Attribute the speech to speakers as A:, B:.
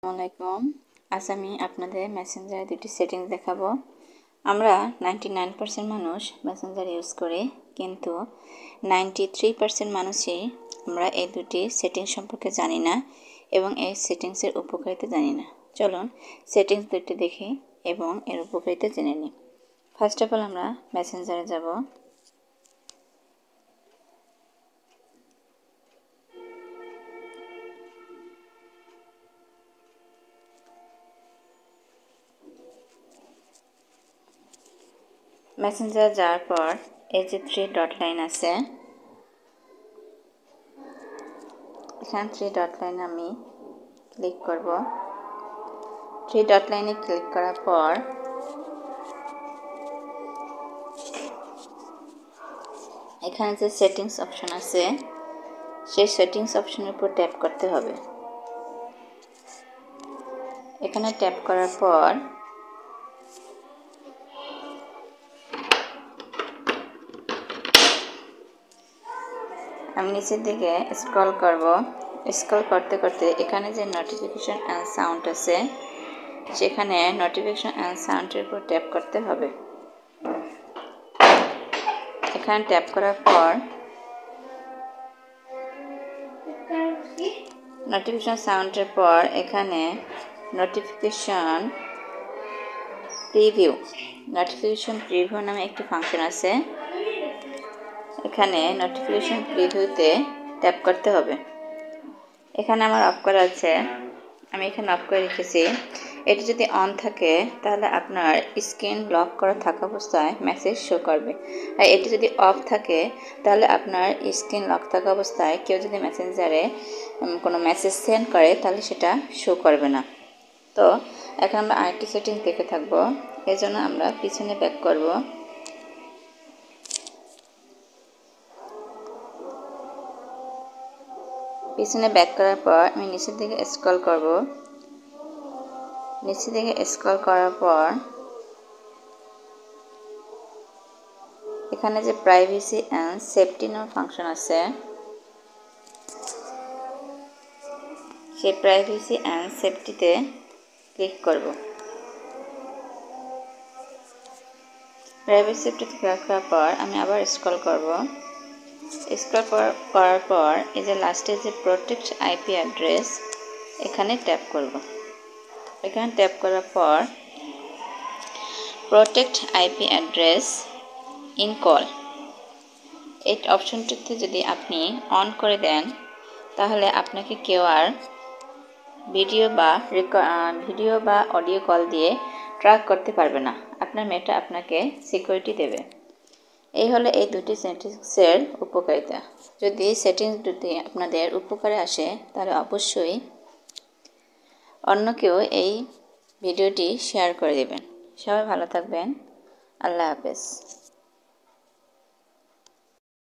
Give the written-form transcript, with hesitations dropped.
A: আসসালামাইকুম। আজ আমি আপনাদের মেসেঞ্জারে দুটি সেটিংস দেখাবো। আমরা 99% মানুষ মেসেঞ্জার ইউজ করি, কিন্তু 93% মানুষই আমরা এই দুটি সেটিংস সম্পর্কে জানি না এবং এই সেটিংসের উপকারিতা জানি না। চলুন সেটিংস দুটি দেখি এবং এর উপকারিতা জেনে নিই। ফার্স্ট অফ অল আমরা মেসেঞ্জারে যাব। মেসেঞ্জার যাওয়ার পর এই যে 3 ডট লাইন আছে, এখানে 3 ডট লাইন আমি ক্লিক করব। 3 ডট লাইনে ক্লিক করার পর এখানে যে সেটিংস অপশন আছে সেই সেটিংস অপশনের উপর ট্যাপ করতে হবে। এখানে ট্যাপ করার পর আমি নিচের দিকে স্ক্রল করব। স্ক্রল করতে করতে এখানে যে নোটিফিকেশন অ্যান্ড সাউন্ড আছে সেখানে নোটিফিকেশন অ্যান্ড সাউন্ডের উপর ট্যাপ করতে হবে। এখানে ট্যাপ করার পর নোটিফিকেশন সাউন্ডের পর এখানে নোটিফিকেশন প্রিভিউ নামে একটি ফাংশন আছে। এখানে নোটিফিকেশন প্রিভিউতে ট্যাপ করতে হবে। এখানে আমার অফ করা আছে, আমি এখানে অফ করে রেখেছি। এটি যদি অন থাকে তাহলে আপনার স্ক্রিন লক করা থাকা অবস্থায় মেসেজ শো করবে, আর এটি যদি অফ থাকে তাহলে আপনার স্ক্রিন লক থাকা অবস্থায় কেউ যদি মেসেঞ্জারে কোনো মেসেজ সেন্ড করে তাহলে সেটা শো করবে না। তো এখন আমরা আরেকটি সেটিংস দেখে থাকবো, এই জন্য আমরা পিছনে ব্যাক করব। পিছনে ব্যাক করার পর আমি নিচের দিকে স্ক্রল করব। নিচের দিকে স্ক্রল করার পর এখানে যে প্রাইভেসি অ্যান্ড সেফটি নামে ফাংশন আছে, সেই প্রাইভেসি অ্যান্ড সেফটিতে ক্লিক করব। প্রাইভেসি সেফটিতে ক্লিক করার পর আমি আবার স্ক্রল করব। স্ক্রল করার পর এই যে লাস্টে যে প্রোটেক্ট আইপি অ্যাড্রেস, এখানে ট্যাপ করব। এখানে ট্যাপ করার পর protect IP address in call, এই অপশনটিতে যদি আপনি অন করে দেন তাহলে আপনাকে কেউ আর ভিডিও বা অডিও কল দিয়ে ট্র্যাক করতে পারবে না। আপনার মেটা আপনাকে সিকিউরিটি দেবে। এই হলো এই দুটি সেটিংসের উপকারিতা। যদি সেটিংস দুটি আপনাদের উপকারে আসে তাহলে অবশ্যই অন্যকেও এই ভিডিওটি শেয়ার করে দেবেন। সবাই ভালো থাকবেন। আল্লাহ হাফেজ।